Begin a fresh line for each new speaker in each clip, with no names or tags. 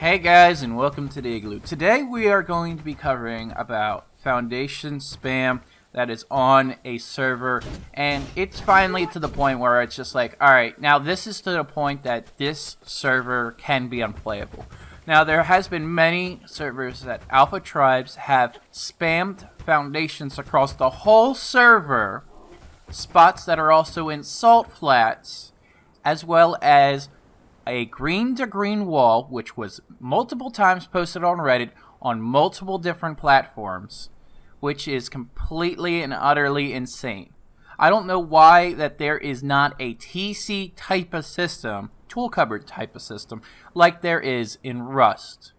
Hey guys, and welcome to the Igloo. Today we are going to be covering about foundation spam that is on a server, and it's finally to the point where it's just like, alright, now this is to the point that this server can be unplayable. Now there has been many servers that alpha tribes have spammed foundations across the whole server, spots that are also in salt flats, as well as a green-to-green wall, which was multiple times posted on Reddit on multiple different platforms, which is completely and utterly insane. I don't know why that there is not a TC type of system, tool cupboard type of system, like there is in Rust.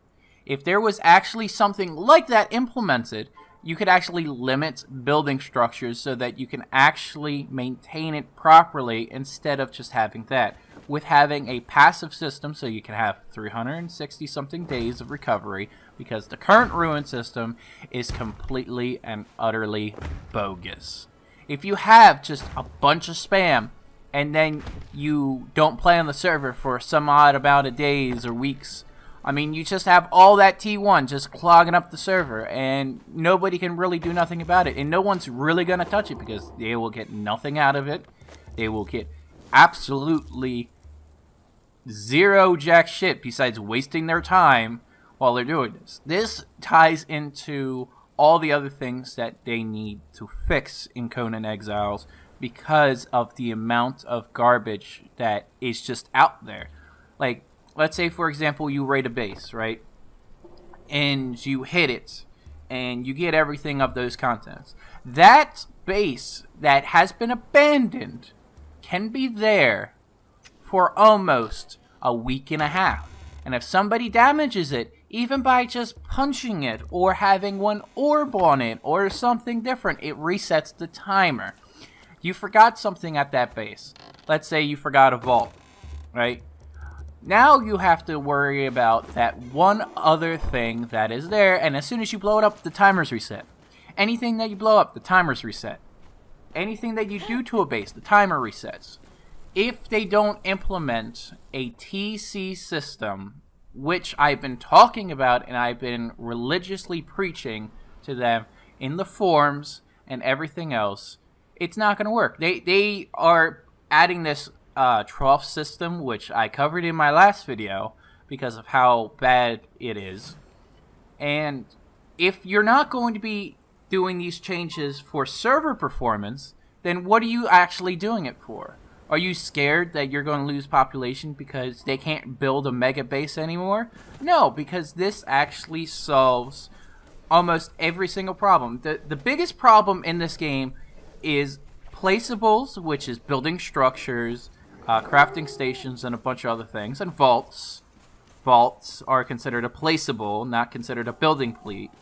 If there was actually something like that implemented, you could actually limit building structures so that you can actually maintain it properly instead of just having that. With having a passive system so you can have 360 something days of recovery, because the current ruin system is completely and utterly bogus. If you have just a bunch of spam and then you don't play on the server for some odd amount of days or weeks, I mean, you just have all that T1 just clogging up the server, and nobody can really do nothing about it, and no one's really going to touch it because they will get nothing out of it. They will get absolutely zero jack shit besides wasting their time while they're doing this. This ties into all the other things that they need to fix in Conan Exiles because of the amount of garbage that is just out there. Like, let's say, for example, you raid a base, right? And you hit it, and you get everything of those contents. That base that has been abandoned can be there for almost a week and a half. And if somebody damages it, even by just punching it, or having one orb on it, or something different, it resets the timer. You forgot something at that base. Let's say you forgot a vault, right? Now you have to worry about that one other thing that is there, and as soon as you blow it up, the timer's reset. Anything that you blow up, the timer's reset. Anything that you do to a base, the timer resets. If they don't implement a TC system, which I've been talking about and I've been religiously preaching to them in the forums and everything else, it's not going to work. They are adding this trough system, which I covered in my last video because of how bad it is. And if you're not going to be doing these changes for server performance, then what are you actually doing it for? Are you scared that you're going to lose population because they can't build a mega base anymore? No, because this actually solves almost every single problem. The biggest problem in this game is placeables, which is building structures, crafting stations, and a bunch of other things, and vaults. Vaults are considered a placeable, not considered a building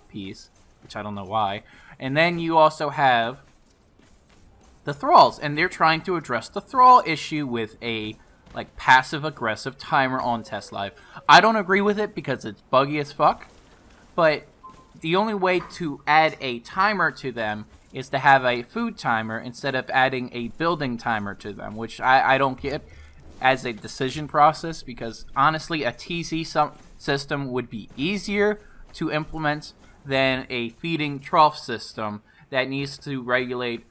piece, which I don't know why. And then you also have the thralls, and they're trying to address the thrall issue with a passive-aggressive timer on Test Live. I don't agree with it because it's buggy as fuck, but the only way to add a timer to them is to have a food timer instead of adding a building timer to them, which I don't get as a decision process, because honestly a TC system would be easier to implement than a feeding trough system that needs to regulate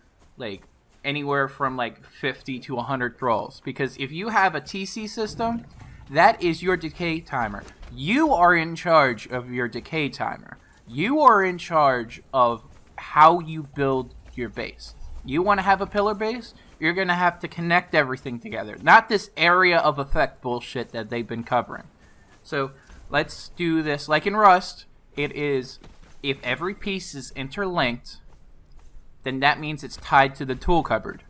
anywhere from 50 to 100 thralls. Because if you have a TC system, that is your decay timer. You are in charge of your decay timer. You are in charge of how you build your base. You want to have a pillar base? You're going to have to connect everything together. Not this area of effect bullshit that they've been covering. So let's do this like in Rust. It is, if every piece is interlinked, then that means it's tied to the tool cupboard.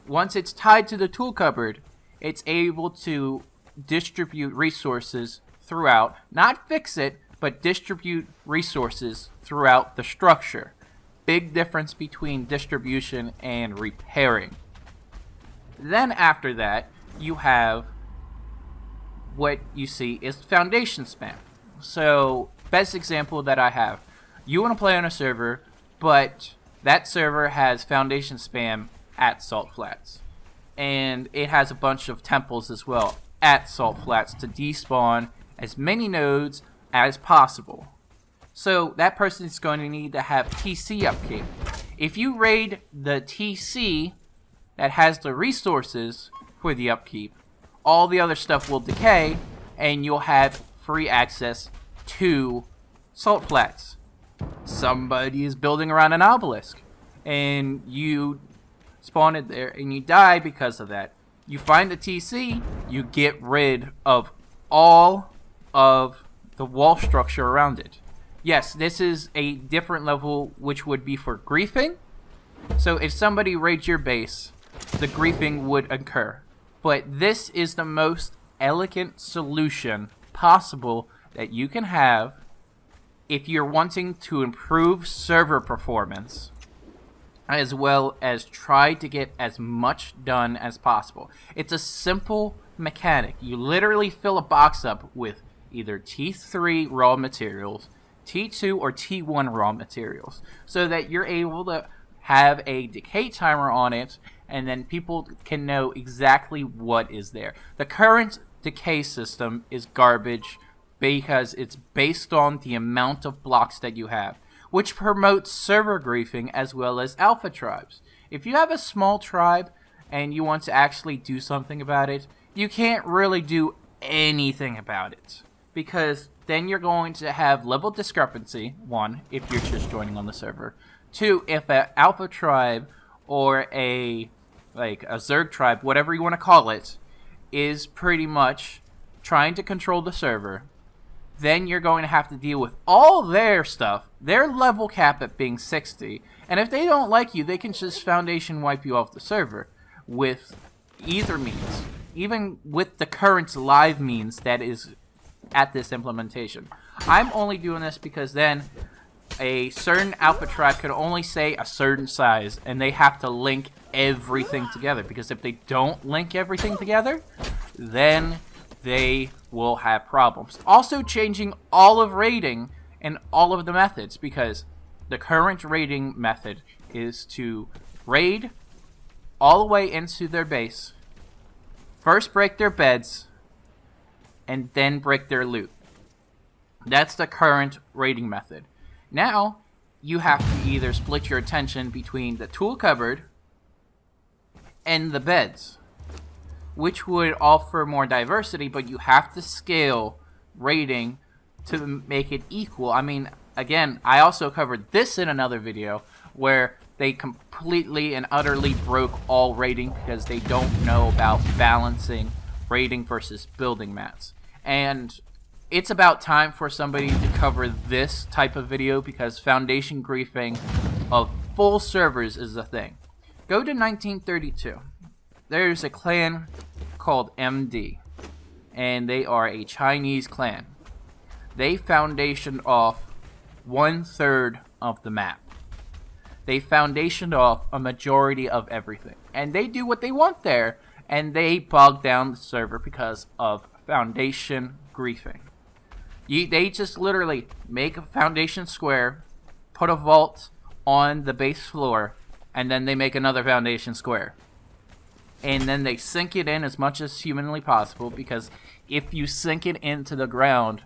Once it's tied to the tool cupboard, it's able to distribute resources throughout, not fix it, but distribute resources throughout the structure. Big difference between distribution and repairing. Then after that, you have what you see is foundation spam. So, best example that I have, you want to play on a server, but that server has foundation spam at Salt Flats. And it has a bunch of temples as well at Salt Flats to despawn as many nodes as possible. So that person is going to need to have TC upkeep. If you raid the TC that has the resources for the upkeep, all the other stuff will decay, and you'll have free access to salt flats. Somebody is building around an obelisk, and you spawned there, and you die because of that. You find the TC, you get rid of all of the wall structure around it. Yes, this is a different level, which would be for griefing. So if somebody raids your base, the griefing would occur. But this is the most elegant solution possible that you can have if you're wanting to improve server performance, as well as try to get as much done as possible. It's a simple mechanic. You literally fill a box up with either T3 raw materials, T2 or T1 raw materials, so that you're able to have a decay timer on it, and then people can know exactly what is there. The current decay system is garbage because it's based on the amount of blocks that you have, which promotes server griefing as well as alpha tribes. If you have a small tribe and you want to actually do something about it, you can't really do anything about it, because then you're going to have level discrepancy, 1, if you're just joining on the server. 2, if an alpha tribe or a Zerg tribe, whatever you want to call it, is pretty much trying to control the server, then you're going to have to deal with all their stuff, their level cap at being 60, and if they don't like you, they can just foundation wipe you off the server with either means, even with the current live means that is at this implementation. I'm only doing this because then a certain alpha tribe could only say a certain size, and they have to link everything together, because if they don't link everything together, then they will have problems. Also changing all of raiding and all of the methods, because the current raiding method is to raid all the way into their base, first break their beds, and then break their loot. That's the current raiding method. Now, you have to either split your attention between the tool cupboard and the beds, which would offer more diversity, but you have to scale raiding to make it equal. I mean, again, I also covered this in another video where they completely and utterly broke all raiding because they don't know about balancing raiding versus building mats. And it's about time for somebody to cover this type of video, because foundation griefing of full servers is a thing. Go to 1932. There's a clan called MD, and they are a Chinese clan. They foundationed off 1/3 of the map. They foundationed off a majority of everything, and they do what they want there, and they bog down the server because of foundation griefing. They just literally make a foundation square, put a vault on the base floor, and then they make another foundation square. And then they sink it in as much as humanly possible, because if you sink it into the ground,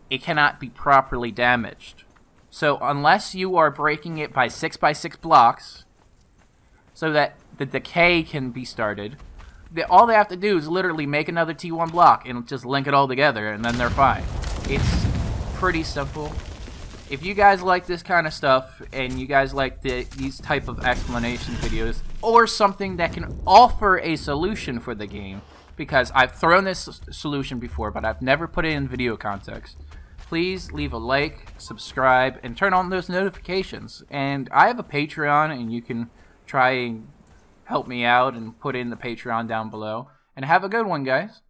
it cannot be properly damaged. So unless you are breaking it by 6x6 blocks, so that the decay can be started, all they have to do is literally make another T1 block and just link it all together, and then they're fine. It's pretty simple. If you guys like this kind of stuff, and you guys like these type of explanation videos, or something that can offer a solution for the game, because I've thrown this solution before, but I've never put it in video context, please leave a like, subscribe, and turn on those notifications. And I have a Patreon, and you can try and help me out and put in the Patreon down below. And have a good one, guys.